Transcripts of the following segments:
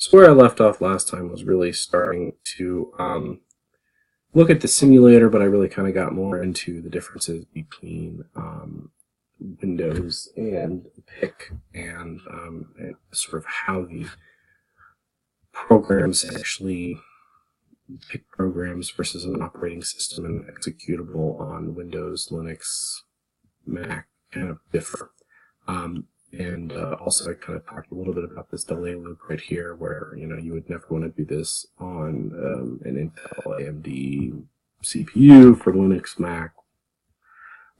So where I left off last time was really starting to look at the simulator, but I really kind of got more into the differences between Windows and PIC and sort of how the programs actually PIC programs versus an operating system and executable on Windows, Linux, Mac kind of differ. And also I kind of talked a little bit about this delay loop right here where, you would never want to do this on an Intel AMD CPU for Linux, Mac,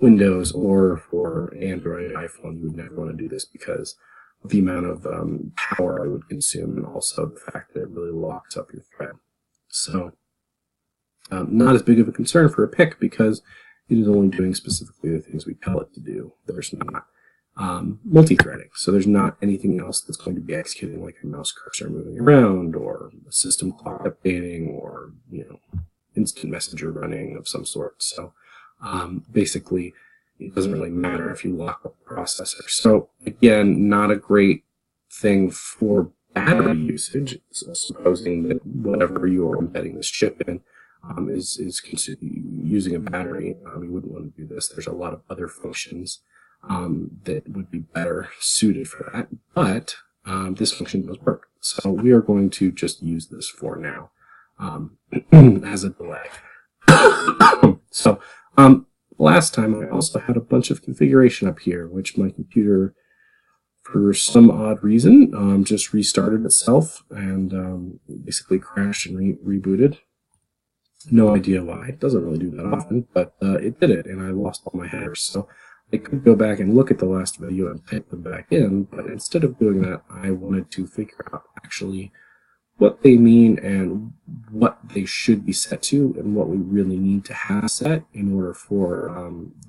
Windows, or for Android, iPhone. You would never want to do this because of the amount of power it would consume and also the fact that it really locks up your thread. So not as big of a concern for a PIC because it is only doing specifically the things we tell it to do. There's not multi-threading, so there's not anything else that's going to be executing like a mouse cursor moving around or a system clock updating or instant messenger running of some sort. So basically it doesn't really matter if you lock up the processor. So again, not a great thing for battery usage, supposing that whatever you are embedding this chip in is using a battery. You wouldn't want to do this. There's a lot of other functions that would be better suited for that, but this function does work. So we are going to just use this for now as a delay. So last time I also had a bunch of configuration up here, which my computer, for some odd reason, just restarted itself and basically crashed and rebooted. No idea why. It doesn't really do that often, but it did it, and I lost all my headers. So I could go back and look at the last video and type them back in, but instead of doing that, I wanted to figure out actually what they mean and what they should be set to and what we really need to have set in order for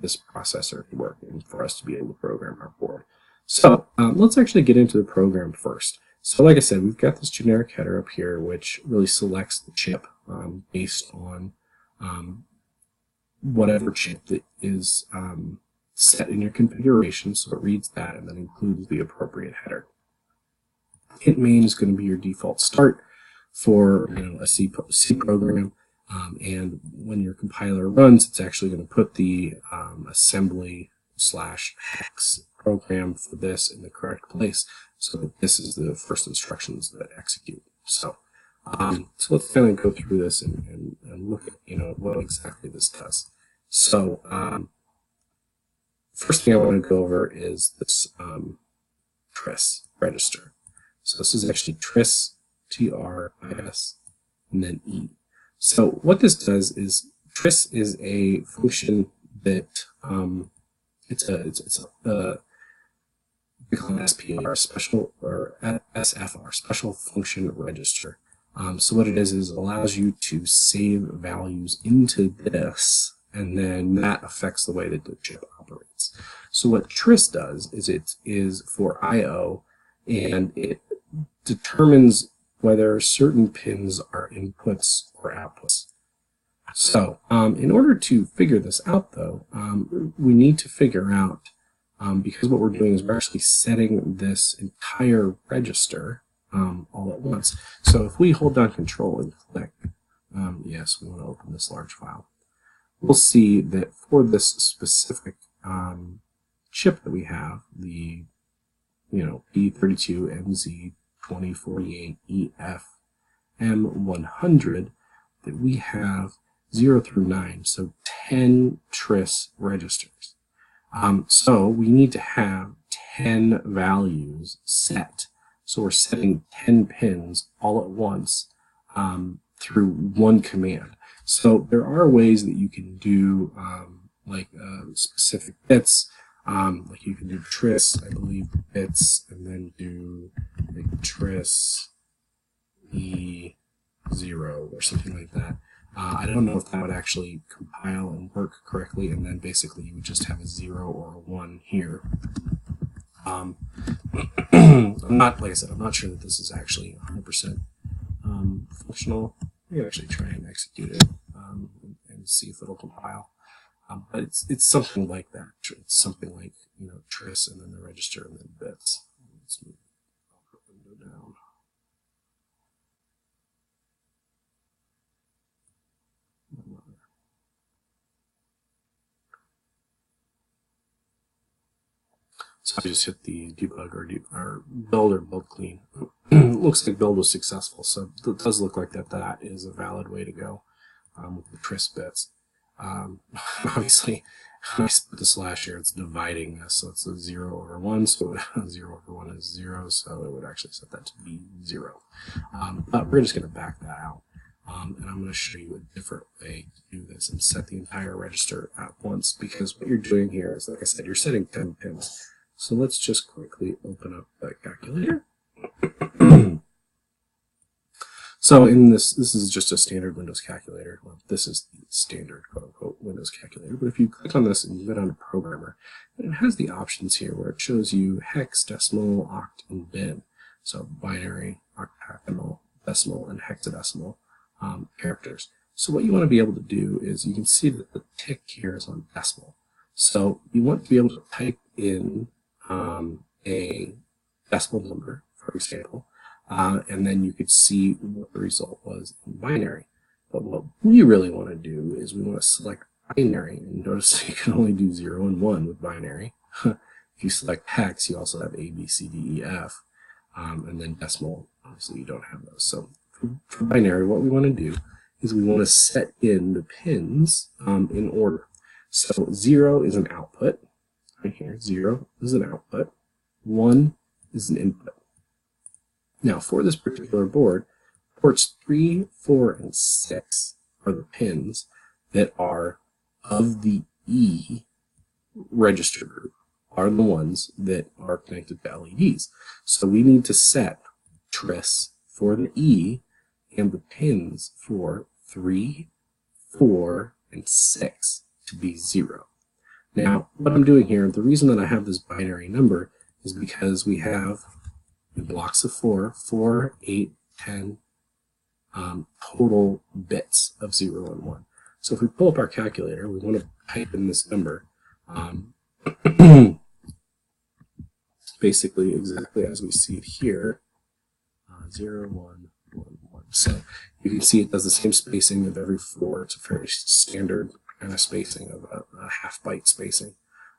this processor to work and for us to be able to program our board. So let's actually get into the program first. So like I said, we've got this generic header up here which really selects the chip based on whatever chip that is set in your configuration, so it reads that and then includes the appropriate header. Int main is going to be your default start for a C program, and when your compiler runs, it's actually going to put the assembly/hex program for this in the correct place, so that this is the first instructions that execute. So let's kind of go through this and look at what exactly this does. So first thing I want to go over is this tris register. So this is actually tris, T-R-I-S, and then E. So what this does is tris is a function that we call it SPR, special, or SFR, special function register. So what it is it allows you to save values into this, and then that affects the way that the chip operates. So what tris does is it is for I/O, and it determines whether certain pins are inputs or outputs. So in order to figure this out, though, we need to figure out, because what we're doing is we're actually setting this entire register all at once. So if we hold down Control and click, yes, we want to open this large file, we'll see that for this specific chip that we have, the PIC32MZ 2048EF M100, that we have 0 through 9, so 10 tris registers. So we need to have 10 values set. So we're setting 10 pins all at once through one command. So there are ways that you can do specific bits. Like you can do tris, I believe, bits, and then do like tris E0 or something like that. I don't know if that would actually compile and work correctly, and then basically you would just have a 0 or a 1 here. I'm not, like I said, I'm not sure that this is actually 100% functional. I can actually try and execute it and see if it'll compile. But it's something like that. It's something like tris and then the register and then bits. Let's move the window down. So I just hit the debug or build clean. Looks like build was successful, so it does look like that is a valid way to go with the tris bits. Obviously, when I put the slash here, it's dividing this, so it's a 0 over 1, so 0 over 1 is 0, so it would actually set that to be 0. But we're just going to back that out. And I'm going to show you a different way to do this and set the entire register at once, because what you're doing here is, like I said, you're setting 10 pins. So let's just quickly open up the calculator. So in this is just a standard Windows calculator. Well, this is the standard quote-unquote Windows calculator. But if you click on this and you go down to Programmer, it has the options here where it shows you hex, decimal, oct, and bin. So binary, octagonal, decimal, and hexadecimal characters. So what you want to be able to do is, you can see that the tick here is on decimal. So you want to be able to type in a decimal number, for example, and then you could see what the result was in binary. But what we really want to do is we want to select binary, and notice you can only do 0 and 1 with binary. If you select hex, you also have A, B, C, D, E, F, and then decimal, obviously you don't have those. So for binary, what we want to do is we want to set in the pins in order. So 0 is an output, right here, 0 is an output, 1 is an input. Now for this particular board, ports 3, 4, and 6 are the pins that are of the E register group, are the ones that are connected to LEDs. So we need to set tris for the E and the pins for 3, 4, and 6 to be 0. Now, what I'm doing here, the reason that I have this binary number is because we have in blocks of 4, 8, 10 total bits of 0 and 1. So if we pull up our calculator, we want to type in this number. Basically exactly as we see it here, 0, 1, 1, 1. So you can see it does the same spacing of every 4. It's a very standard kind of spacing of a half byte spacing.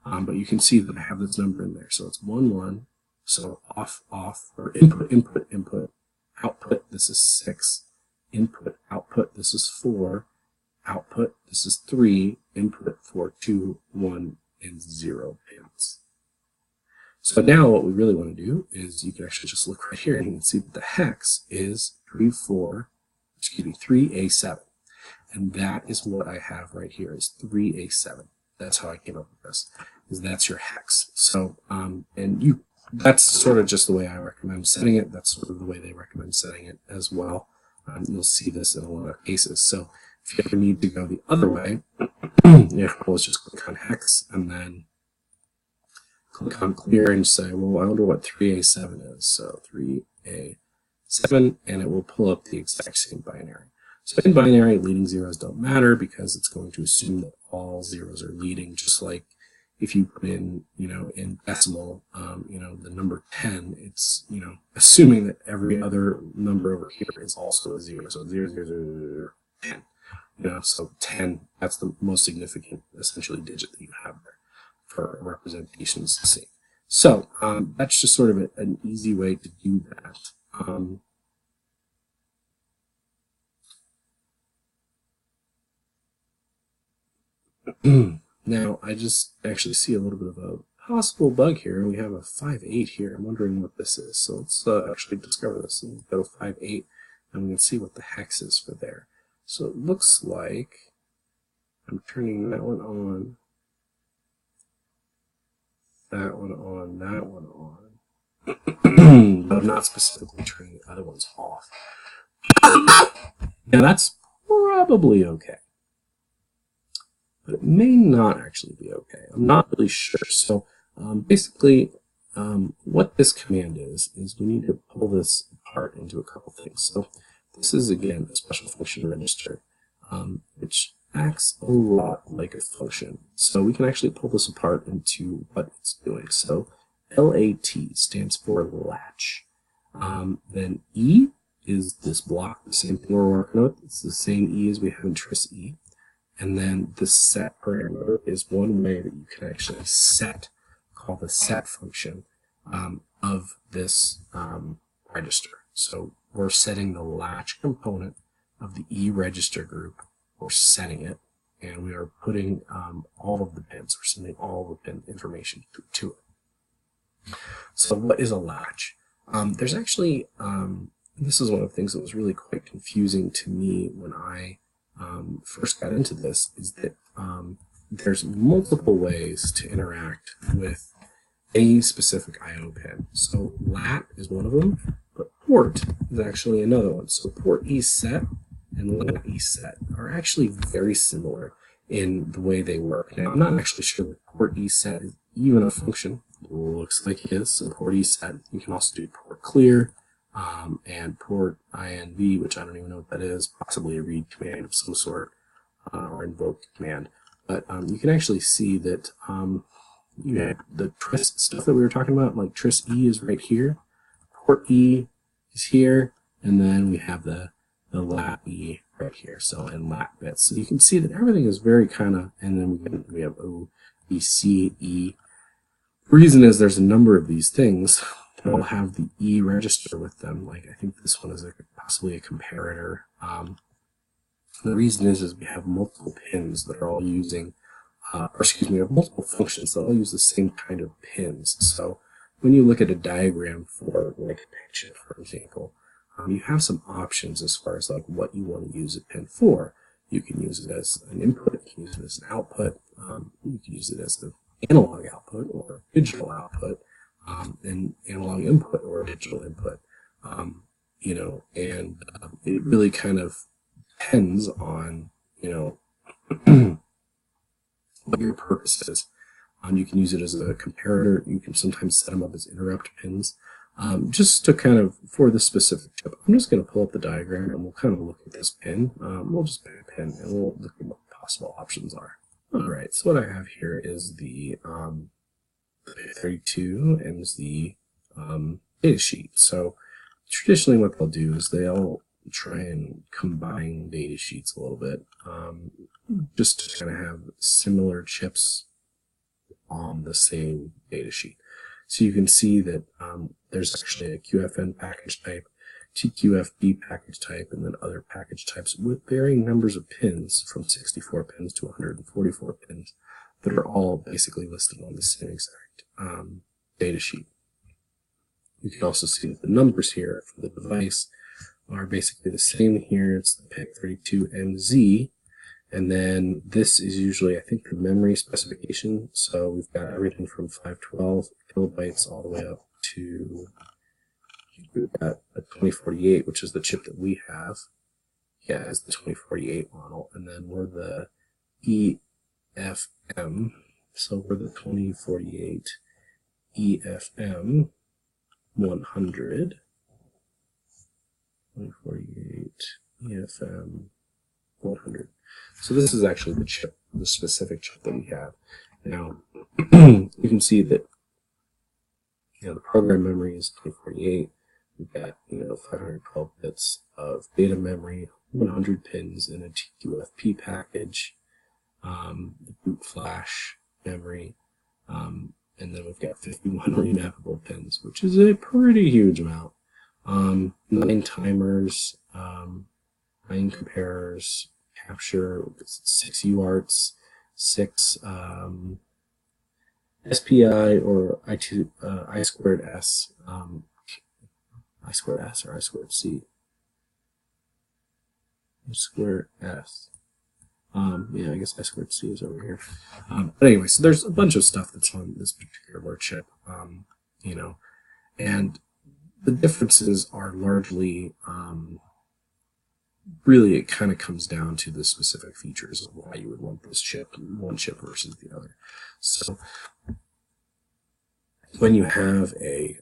But you can see that I have this number in there. So it's 1, 1. So off, or input, input, input, output, this is 6. Input, output, this is 4. Output, this is 3. Input, 4, 2, 1, and 0 pins. So now what we really want to do is, you can actually just look right here and you can see that the hex is 3A7. And that is what I have right here, is 3A7. That's how I came up with this, is that's your hex. So, that's sort of just the way I recommend setting it. That's sort of the way they recommend setting it as well. You'll see this in a lot of cases. So if you ever need to go the other way, you can always just click on hex and then click on clear and say, well, I wonder what 3A7 is. So 3A7, and it will pull up the exact same binary. So in binary, leading zeros don't matter because it's going to assume that all zeros are leading, just like if you put in, in decimal, the number 10, it's, assuming that every other number over here is also a 0. So 0, 0, 0, 0, 10. So 10, that's the most significant, essentially, digit that you have there for representations to see. So that's just sort of an easy way to do that. Now, I just actually see a little bit of a possible bug here. We have a 5.8 here. I'm wondering what this is. So let's actually discover this and go to 5.8, and we can see what the hex is for there. So it looks like I'm turning that one on, that one on, that one on, but I'm not specifically turning the other ones off. Now that's probably okay, but it may not actually be okay. I'm not really sure. So basically, what this command is we need to pull this apart into a couple things. So this is, again, a special function register, which acts a lot like a function. So we can actually pull this apart into what it's doing. So LAT stands for latch. Then E is this block, the same thing we're working with. It's the same E as we have in tris E. And then the set parameter is one way that you can actually set call the set function of this register. So we're setting the latch component of the E register group. We're setting it, and we are putting all of the pins. We're sending all the pin information to it. So what is a latch? There's actually, this is one of the things that was really quite confusing to me when I first got into this, is that there's multiple ways to interact with a specific I/O pin. So lat is one of them, but port is actually another one. So port ESET and lat ESET are actually very similar in the way they work. Now, I'm not actually sure that port ESET is even a function. It looks like it is. So port ESET, you can also do port clear and port INV, which I don't even know what that is, possibly a read command of some sort or invoke command. But you can actually see that you have the tris stuff that we were talking about, like tris E is right here, port E is here, and then we have the lat E right here, so and lat bits. So you can see that everything is very kind of, and then we have O, B, C, E. The reason is there's a number of these things that all have the E register with them. Like I think this one is possibly a comparator. The reason is we have multiple pins that are all using, we have multiple functions that all use the same kind of pins. So when you look at a diagram for like a picture, for example, you have some options as far as like what you want to use a pin for. You can use it as an input, you can use it as an output, you can use it as an analog output or digital output, and analog input or digital input. You know, and it really kind of depends on, you know, what your purpose is. You can use it as a comparator. You can sometimes set them up as interrupt pins. Just to kind of, for this specific chip, I'm just going to pull up the diagram and we'll kind of look at this pin. We'll just pick a pin and we'll look at what the possible options are. Alright, so what I have here is the PIC32MZ data sheet. So traditionally what they'll do is they'll try and combine data sheets a little bit, just to kind of have similar chips on the same data sheet. So you can see that there's actually a QFN package type, TQFB package type, and then other package types with varying numbers of pins from 64 pins to 144 pins that are all basically listed on the same exact data sheet. You can also see that the numbers here for the device are basically the same here. It's the PIC32MZ, and then this is usually, I think, the memory specification. So we've got everything from 512 kilobytes all the way up to, we've got a 2048, which is the chip that we have. Yeah, it's the 2048 model, and then we're the EFM, so we're the 2048 EFM 100. 2048 EFM 100. So this is actually the chip, the specific chip that we have. Now, you can see that, you know, the program memory is 2048. We've got, you know, 512 bits of data memory, 100 pins in a TQFP package, the boot flash memory, and then we've got 51 remappable pins, which is a pretty huge amount. 9 timers, 9 comparers, capture, 6 UARTs, 6 SPI or I squared S, I squared S or I squared C, I squared S. Yeah, I guess I squared C is over here. But anyway, so there's a bunch of stuff that's on this particular chip, you know, and the differences are largely, really it kind of comes down to the specific features of why you would want this chip, one chip versus the other. So when you have a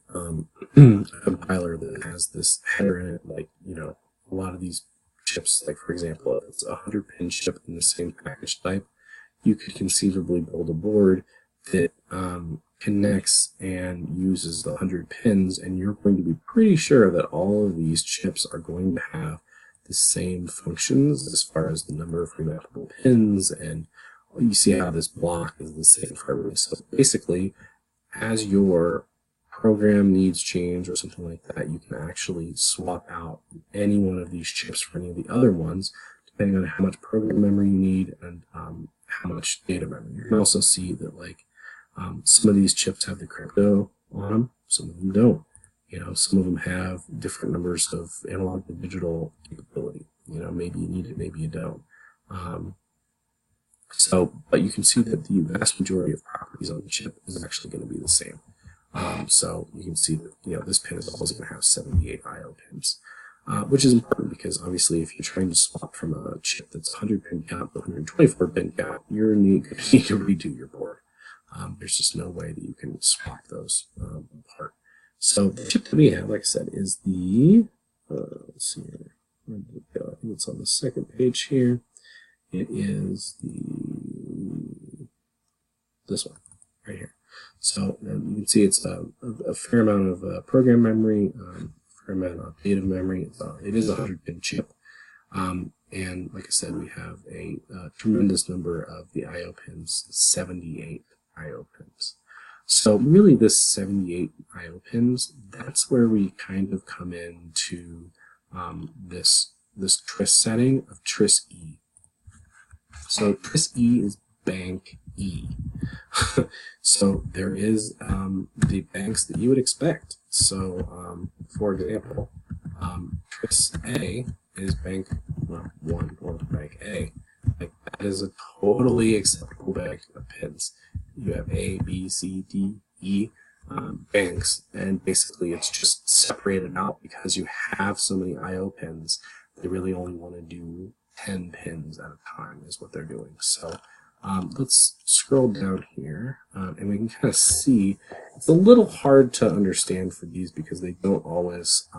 compiler that has this header in it, like, you know, a lot of these chips, like for example, if it's a 100-pin chip in the same package type, you could conceivably build a board that connects and uses the 100 pins, and you're going to be pretty sure that all of these chips are going to have the same functions as far as the number of remappable pins, and you see how this block is the same for everything. So basically, as your program needs change or something like that, you can actually swap out any one of these chips for any of the other ones, depending on how much program memory you need and how much data memory. You can also see that like some of these chips have the crypto on them, some of them don't. You know, some of them have different numbers of analog to digital capability. You know, maybe you need it, maybe you don't. But you can see that the vast majority of properties on the chip is actually going to be the same. So you can see that, you know, this pin is always going to have 78 I/O pins, which is important because obviously if you're trying to swap from a chip that's 100 pin count to 124 pin count, you're going to need to redo your board. There's just no way that you can swap those apart. So the chip that we have, like I said, is the, let's see here, where did it go? I think it's on the second page here. It is this one right here. So you can see it's a fair amount of program memory, a fair amount of data memory. It is a 100-pin chip. And like I said, we have a tremendous number of the I/O pins, 78 I/O pins. So really this 78 I/O pins, that's where we kind of come into this TRIS setting of TRIS E. So TRIS E is bank E. So there is the banks that you would expect. So for example, TRIS A is bank 1 or bank A. Like that is a totally acceptable bank of pins. You have A, B, C, D, E banks, and basically it's just separated out because you have so many I/O pins. They really only want to do 10 pins at a time is what they're doing. So let's scroll down here and we can kind of see it's a little hard to understand for these because they don't always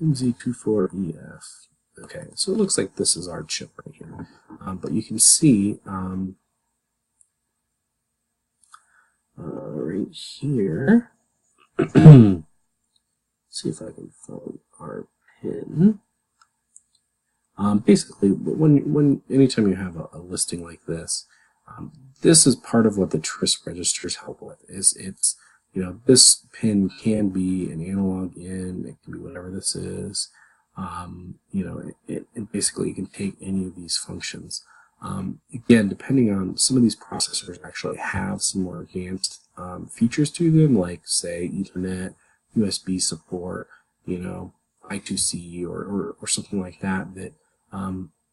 MZ24EF. Okay, so it looks like this is our chip right here, but you can see right here. See if I can find our pin. Basically, anytime you have a listing like this, this is part of what the TRIS registers help with. It's you know, this pin can be an analog in, it can be whatever this is. You know, it basically you can take any of these functions. Again, depending on some of these processors actually have some more advanced features to them, like say Ethernet, USB support, you know, I2C or something like that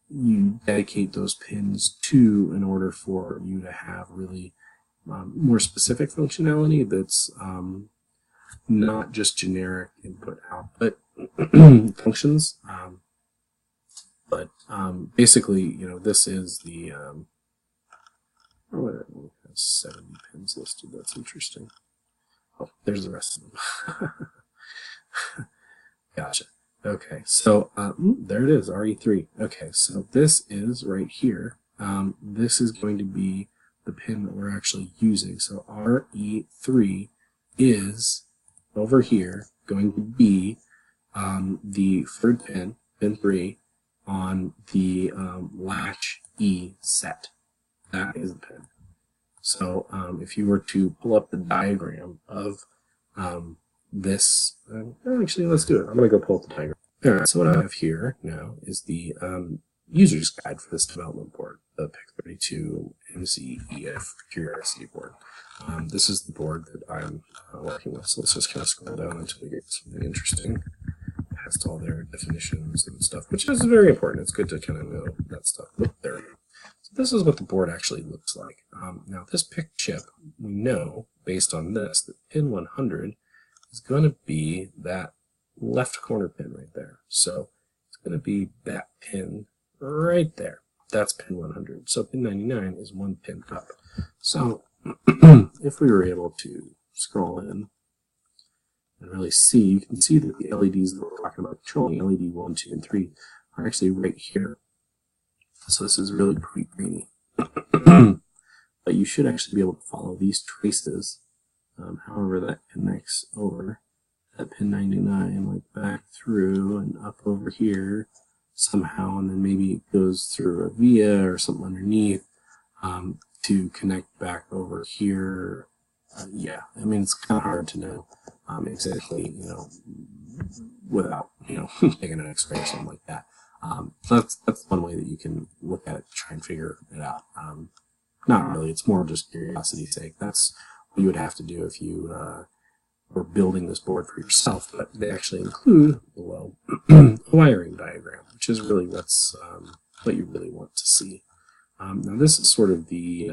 you dedicate those pins to in order for you to have really more specific functionality that's not just generic input-output functions. But basically, you know, this is the oh, it only has 70 pins listed. That's interesting. Oh, there's the rest of them. Gotcha. Okay, so there it is, RE3. Okay, so this is right here. This is going to be the pin that we're actually using. So RE3 is over here going to be the third pin, pin 3, on the latch E set. That is the pin. So if you were to pull up the diagram of this, actually let's do it. I'm going to go pull up the diagram. Alright, so what I have here now is the user's guide for this development board, the PIC32MZ EF curiosity board. This is the board that I'm working with, so let's just kind of scroll down until we get something interesting. It has all their definitions and stuff, which is very important. It's good to kind of know that stuff. Look there. So this is what the board actually looks like. Now this PIC chip, we know, based on this, that pin 100 is going to be that left corner pin right there. So it's going to be that pin right there. That's pin 100. So pin 99 is one pin up. So if we were able to scroll in and really see, you can see that the LEDs that we're talking about controlling, LED 1, 2, and 3, are actually right here. So this is really pretty grainy. But you should actually be able to follow these traces, however that connects over that pin 99, like back through and up over here somehow, and then maybe it goes through a via or something underneath to connect back over here yeah, I mean, it's kind of hard to know exactly, without, taking an X-ray or something like that. So that's one way that you can look at it, try and figure it out. Not really, it's more just curiosity's sake. That's what you would have to do if you were building this board for yourself, but they actually include below a wiring diagram, which is really what you really want to see. Now this is sort of the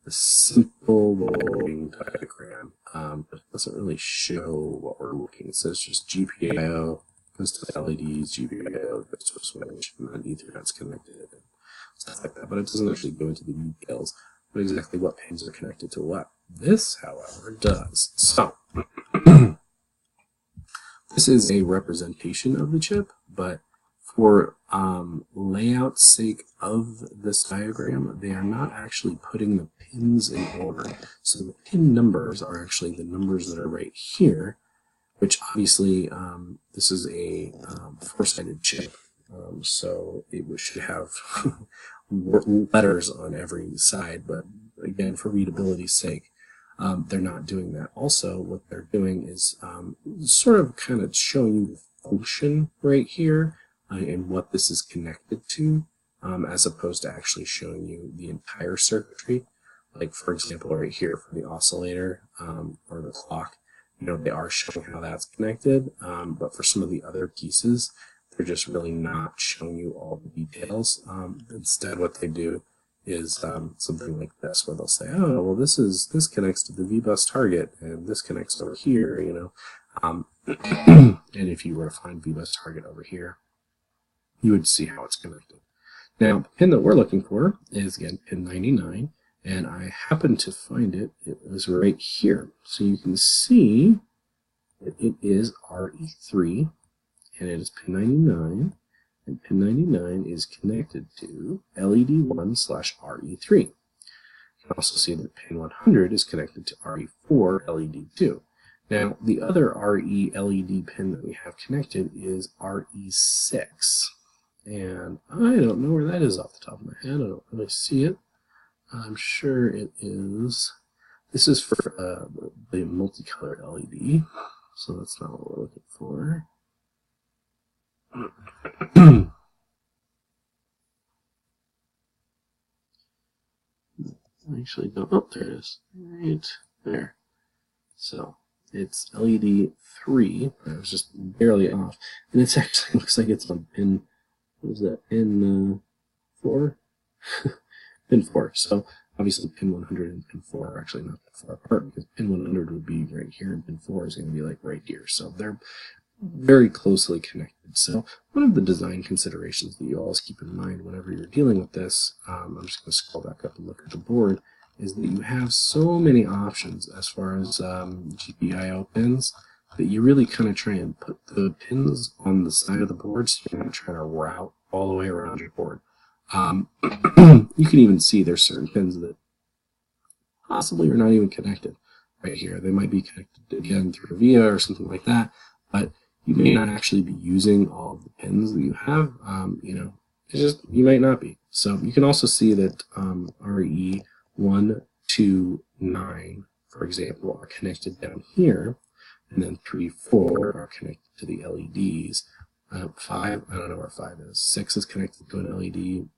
simple wiring diagram, but it doesn't really show what we're looking. It says just GPIO goes to the LEDs, GPIO goes to a switch, and then Ethernet's connected and stuff like that. But it doesn't actually go into the details of exactly what pins are connected to what. This, however, does. So this is a representation of the chip, but for layout's sake of this diagram, they are not actually putting the pins in order. So the pin numbers are actually the numbers that are right here, which obviously this is a four-sided chip, so it should have letters on every side, but again, for readability's sake, they're not doing that. Also, what they're doing is sort of kind of showing you the function right here and what this is connected to, as opposed to actually showing you the entire circuitry. Like, for example, right here for the oscillator or the clock, they are showing how that's connected, but for some of the other pieces, they're just really not showing you all the details. Instead, what they do is something like this, where they'll say, oh, well, this connects to the V-bus target, and this connects over here, and if you were to find V-bus target over here, you would see how it's connected. Now, the pin that we're looking for is, again, pin 99, and I happened to find it. It was right here. So you can see that it is RE3, and it is pin 99, and pin 99 is connected to LED1/RE3. You can also see that pin 100 is connected to RE4 LED2. Now, the other RE LED pin that we have connected is RE6. And I don't know where that is off the top of my head. I don't really see it. I'm sure it is. This is for the multicolored LED, so that's not what we're looking for. I actually don't. Oh, there it is. Right there. So it's LED 3. I was just barely off, and it's actually looks like it's on pin. What is that? Pin 4. Pin 4. So obviously pin 100 and pin 4 are actually not that far apart, because pin 100 would be right here and pin 4 is going to be like right here. So they're very closely connected. So one of the design considerations that you always keep in mind whenever you're dealing with this, I'm just going to scroll back up and look at the board, is that you have so many options as far as GPIO pins that you really kind of try and put the pins on the side of the board so you're not trying to route all the way around your board. You can even see there's certain pins that possibly are not even connected right here. They might be connected again through VIA or something like that, but you may not actually be using all of the pins that you have. It's just, you might not be. So you can also see that RE1, 2, 9, for example, are connected down here, and then 3, 4 are connected to the LEDs. 5, I don't know where 5 is. 6 is connected to an LED.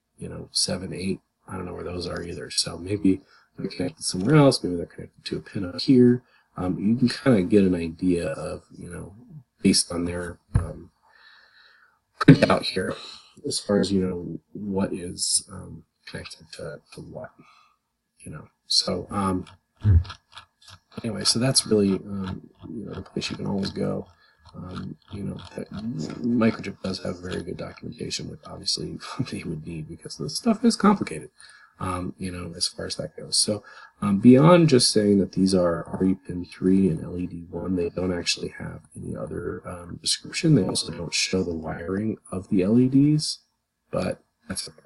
7, 8, I don't know where those are either. So maybe they're connected somewhere else. Maybe they're connected to a pin up here. You can kind of get an idea of, based on their printout here, as far as, what is connected to what, So, anyway, so that's really, the place you can always go. Microchip does have very good documentation, which obviously they would need because this stuff is complicated, as far as that goes. So beyond just saying that these are RE pin 3 and LED 1, they don't actually have any other description. They also don't show the wiring of the LEDs, but that's okay.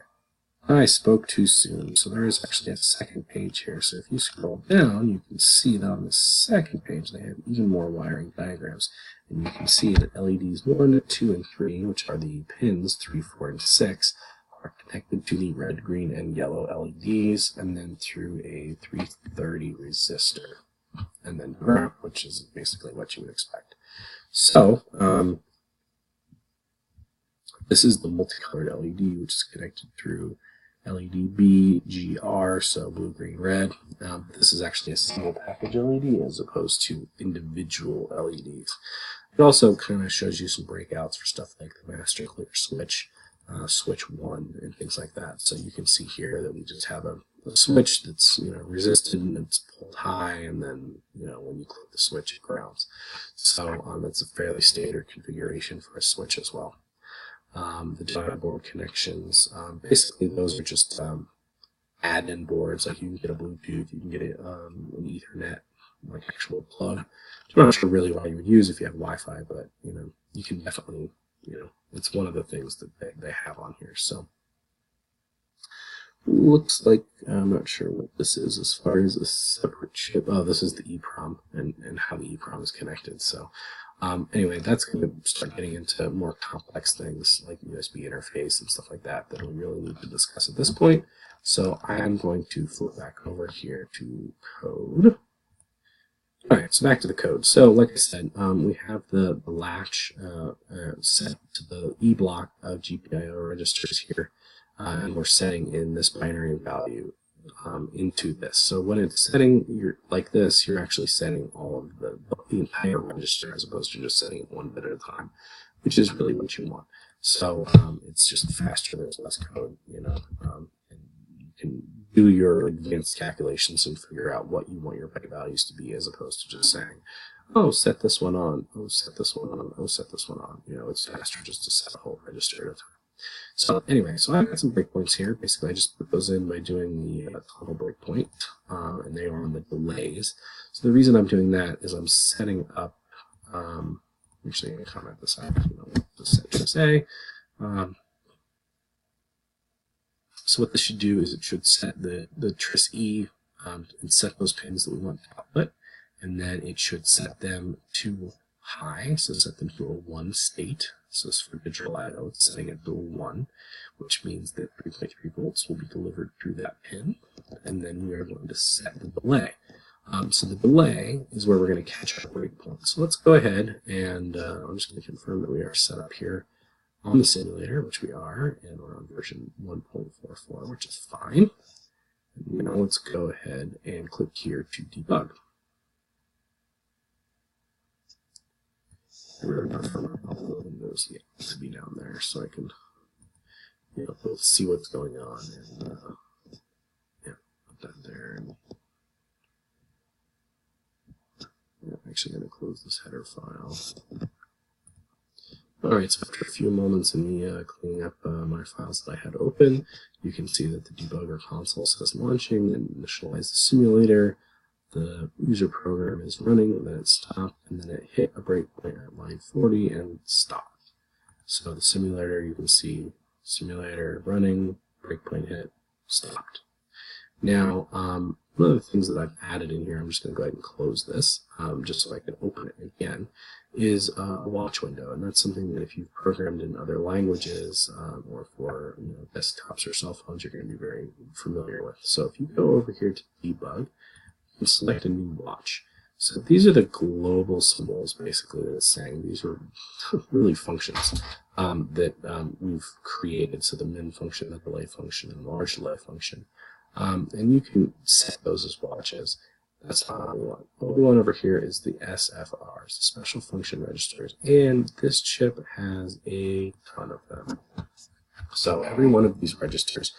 I spoke too soon, so there is actually a second page here. So if you scroll down, you can see that on the second page they have even more wiring diagrams. And you can see that LEDs 1, 2, and 3, which are the pins 3, 4, and 6, are connected to the red, green, and yellow LEDs, and then through a 330 resistor, and then ground, which is basically what you would expect. So this is the multicolored LED, which is connected through LED B, G, R, so blue, green, red. This is actually a single package LED as opposed to individual LEDs. It also kind of shows you some breakouts for stuff like the master clear switch, switch 1, and things like that. So you can see here that we just have a switch that's resisted and it's pulled high, and then when you click the switch it grounds. So it's a fairly standard configuration for a switch as well. The diode board connections, basically those are just add-in boards. Like you can get a Bluetooth, you can get an Ethernet, like actual plug. I'm not sure really what you would use if you have Wi-Fi, but you can definitely, it's one of the things that they have on here. So looks like, I'm not sure what this is as far as a separate chip. Oh, this is the EEPROM and how the EEPROM is connected. So anyway, that's going to start getting into more complex things like USB interface and stuff like that we really need to discuss at this point. So I'm going to flip back over here to code. All right, so back to the code. So like I said, we have the latch set to the E block of GPIO registers here, and we're setting in this binary value into this. So when it's setting like this, you're actually setting all of the entire register as opposed to just setting it one bit at a time, which is really what you want. So it's just faster, there's less code, and you can do your advanced calculations and figure out what you want your byte values to be as opposed to just saying, oh, set this one on, oh, set this one on, oh, set this one on. It's faster just to set a whole register at a time. So anyway, so I've got some breakpoints here. Basically, I just put those in by doing the toggle breakpoint, and they are on the delays. So the reason I'm doing that is I'm setting up, actually I'm going to comment this out, the set tris A. So what this should do is it should set the tris E and set those pins that we want to output, and then it should set them to high, so set them to a 1 state. So this for digital I/O, it's setting it to 1, which means that 3.3 volts will be delivered through that pin, and then we are going to set the delay. So the delay is where we're going to catch our breakpoint. So let's go ahead and I'm just going to confirm that we are set up here on the simulator, which we are, and we're on version 1.44, which is fine. And now let's go ahead and click here to debug. Remember from all the windows to be down there, so I can see what's going on, and put that there. And I'm actually going to close this header file. Alright, so after a few moments of me cleaning up my files that I had open, you can see that the debugger console says launching and initialize the simulator. The user program is running, then it stopped, and then it hit a breakpoint at line 40 and stopped. So the simulator, you can see simulator running, breakpoint hit, stopped. Now, one of the things that I've added in here, I'm just going to go ahead and close this, just so I can open it again, is a watch window. And that's something that if you've programmed in other languages or for desktops or cell phones, you're going to be very familiar with. So if you go over here to debug, and select a new watch. So these are the global symbols, basically, that it's saying. These are really functions that we've created. So the min function, the delay function, and the large delay function. And you can set those as watches. That's not what we want. What we want over here is the SFRs, the special function registers. And this chip has a ton of them. So every one of these registers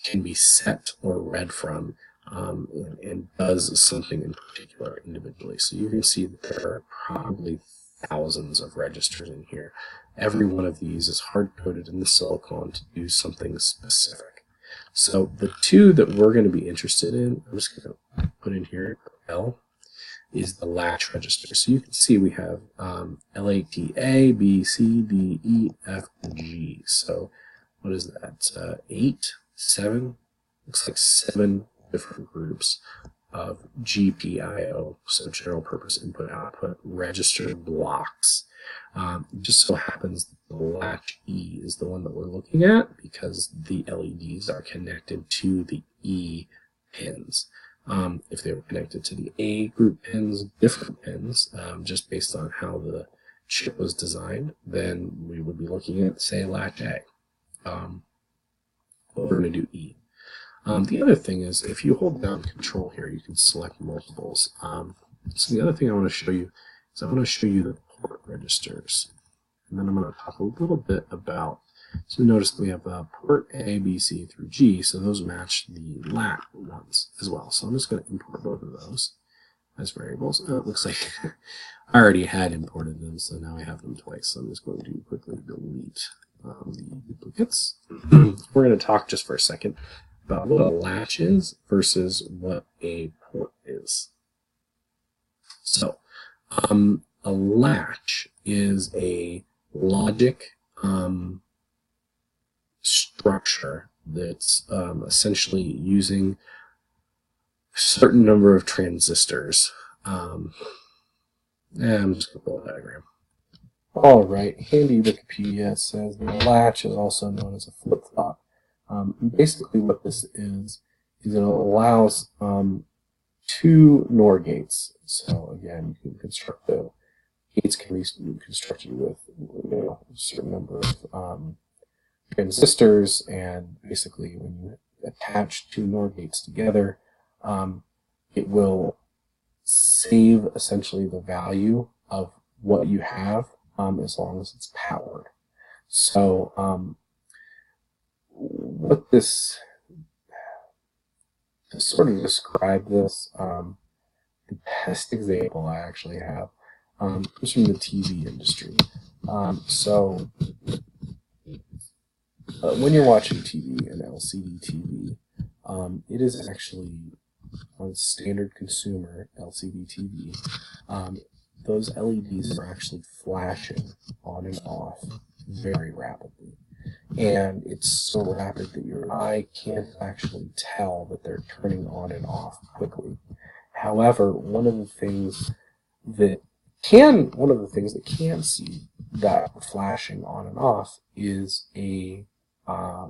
can be set or read from and does something in particular individually. So you can see that there are probably thousands of registers in here. Every one of these is hard-coded in the silicon to do something specific. So the two that we're going to be interested in, I'm just going to put in here, L, is the latch register. So you can see we have LAT A, B, C, D, E, F, G. So what is that? 8, 7, looks like 7 different groups of GPIO, so general purpose input output register blocks. Just so happens the latch E is the one that we're looking at because the LEDs are connected to the E pins. If they were connected to the A group pins, different pins, just based on how the chip was designed, then we would be looking at, say, latch A. But we're going to do E. The other thing is, if you hold down Control here, you can select multiples. So the other thing I want to show you is I want to show you the port registers. And then I'm going to talk a little bit about, so notice we have port A, B, C through G, so those match the lat ones as well. So I'm just going to import both of those as variables. It looks like I already had imported them, so now I have them twice. So I'm just going to quickly delete the duplicates. We're going to talk just for a second about what a latch is versus what a port is. So, a latch is a logic structure that's essentially using a certain number of transistors. I'm just going to pull a diagram. All right, handy Wikipedia says the latch is also known as a flip-flop. Basically what this is it allows two NOR gates. So again, you can construct the gates can be constructed with a certain number of transistors, and basically when you attach two NOR gates together, it will save essentially the value of what you have as long as it's powered. So what this, to sort of describe this, the best example I actually have comes from the TV industry. When you're watching TV, an LCD TV, it is actually on standard consumer LCD TV. Those LEDs are actually flashing on and off very rapidly. And it's so rapid that your eye can't actually tell that they're turning on and off quickly. However, one of the things that can see that flashing on and off is a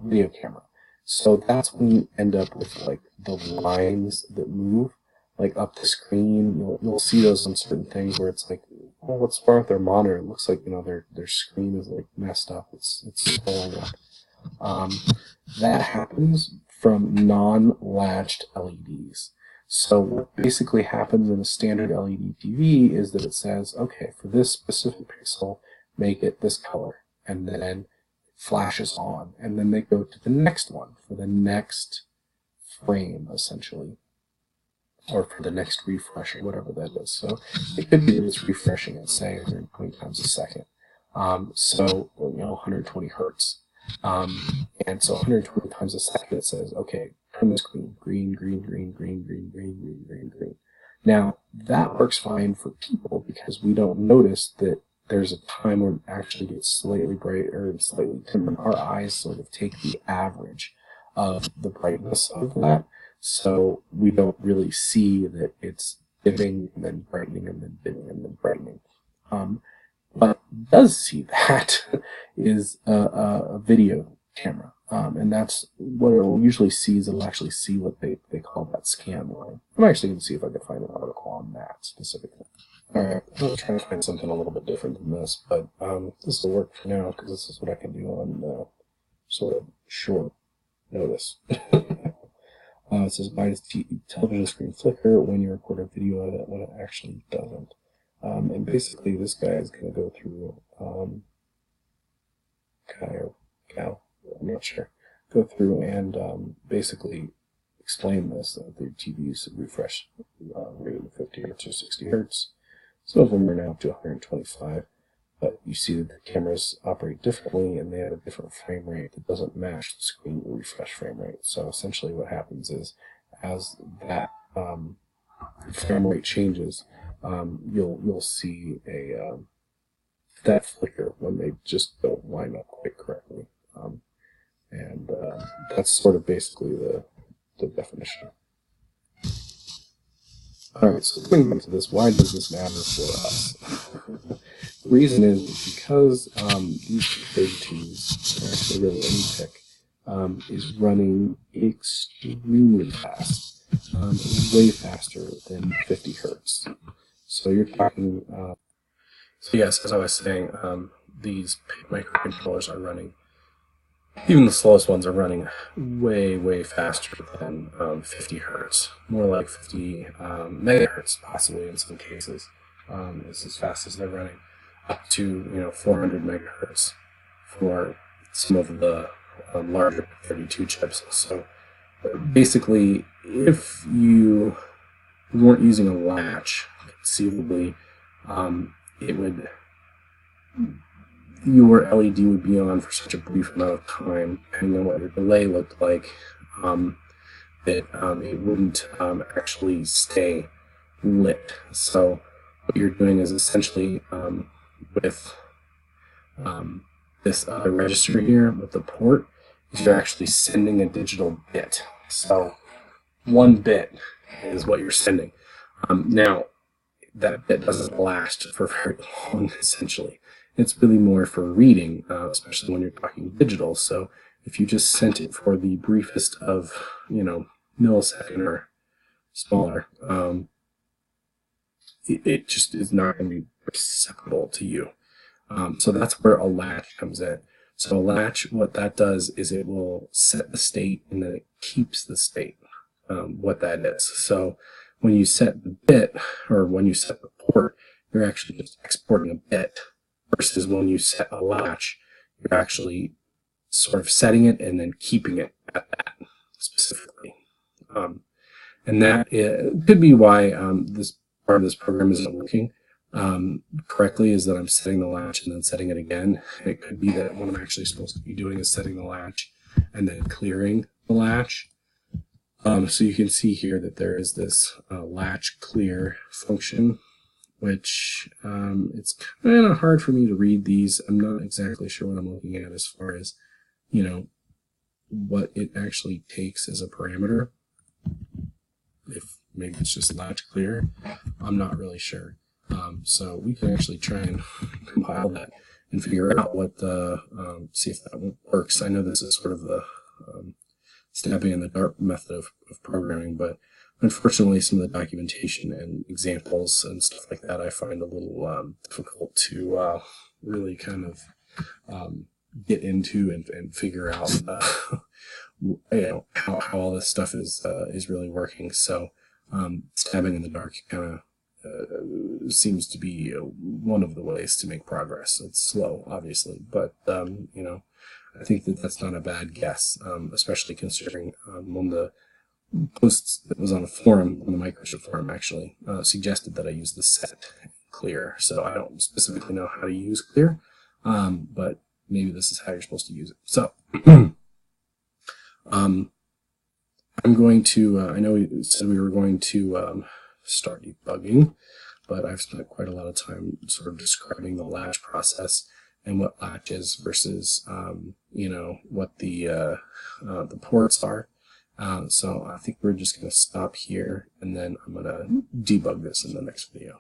video camera. So that's when you end up with like the lines that move like up the screen. You'll see those on certain things where it's like, oh, what's wrong with their monitor? It looks like, you know, their screen is like messed up. It's scrolling up. That happens from non-latched LEDs. So what basically happens in a standard LED TV is that it says, okay, for this specific pixel, make it this color, and then it flashes on, and then they go to the next one for the next frame, essentially, or for the next refresh, or whatever that is. So it could be that it's refreshing at, say, 120 times a second. So, 120 hertz. And so 120 times a second, it says, okay, turn the screen green, green, green, green, green, green, green, green, green. Now, that works fine for people because we don't notice that there's a time when it actually gets slightly brighter and slightly dimmer. Our eyes sort of take the average of the brightness of that, so we don't really see that it's dimming and then brightening and then dimming and then brightening. What does see that is a video camera. And that's what it'll usually see. Is it'll actually see what they call that scan line. I'm actually going to see if I can find an article on that specifically. Alright, I'll try to find something a little bit different than this, but this will work for now because this is what I can do on sort of short notice. It says, why does television screen flicker when you record a video of it when it actually doesn't? And basically this guy is going to go through, guy or gal, I'm not sure, go through and basically explain this, that the TVs refresh rate of 50 hertz or 60 hertz. Some of them are now up to 125, but you see that the cameras operate differently and they have a different frame rate that doesn't match the screen refresh frame rate. So essentially what happens is, as that frame rate changes, you'll see a that flicker when they just don't line up quite correctly. And that's sort of basically the definition. Alright, so going back to this, why does this matter for us? The reason is because these 32s, or actually really any PIC, is running extremely fast, way faster than 50 hertz. So you're talking, so yes, as I was saying, these microcontrollers are running, even the slowest ones are running way, way faster than 50 hertz, more like 50 megahertz possibly in some cases. It's as fast as they're running, up to 400 megahertz for some of the larger 32 chips. So basically, if you weren't using a latch, conceivably, your LED would be on for such a brief amount of time, depending on what your delay looked like, that it wouldn't actually stay lit. So what you're doing is essentially with this other register here with the port, is you're actually sending a digital bit. So 1 bit is what you're sending. Now, that bit doesn't last for very long, essentially. It's really more for reading, especially when you're talking digital. So if you just sent it for the briefest of, millisecond or smaller, it just is not going to be acceptable to you. So that's where a latch comes in. So a latch, what that does is it will set the state and then it keeps the state, what that is. So when you set the bit, or when you set the port, you're actually just exporting a bit, versus when you set a latch, you're actually sort of setting it and then keeping it at that specifically. And that could be why this part of this program isn't working correctly, is that I'm setting the latch and then setting it again. It could be that what I'm actually supposed to be doing is setting the latch and then clearing the latch. So you can see here that there is this latch clear function, which it's kind of hard for me to read these. I'm not exactly sure what I'm looking at as far as, what it actually takes as a parameter. If maybe it's just latch clear, I'm not really sure. So we can actually try and compile that and figure out what the, see if that works. I know this is sort of the stabbing in the dark method of programming, but unfortunately some of the documentation and examples and stuff like that I find a little difficult to really kind of get into and figure out how all this stuff is really working. So stabbing in the dark kind of seems to be one of the ways to make progress. It's slow, obviously, but I think that that's not a bad guess, especially considering one of the posts that was on a forum, on the Microchip forum actually, suggested that I use the set clear. So I don't specifically know how to use clear, but maybe this is how you're supposed to use it. So I'm going to, I know we said we were going to start debugging, but I've spent quite a lot of time sort of describing the latch process and what latch is versus, what the ports are. So I think we're just going to stop here, and then I'm going to debug this in the next video.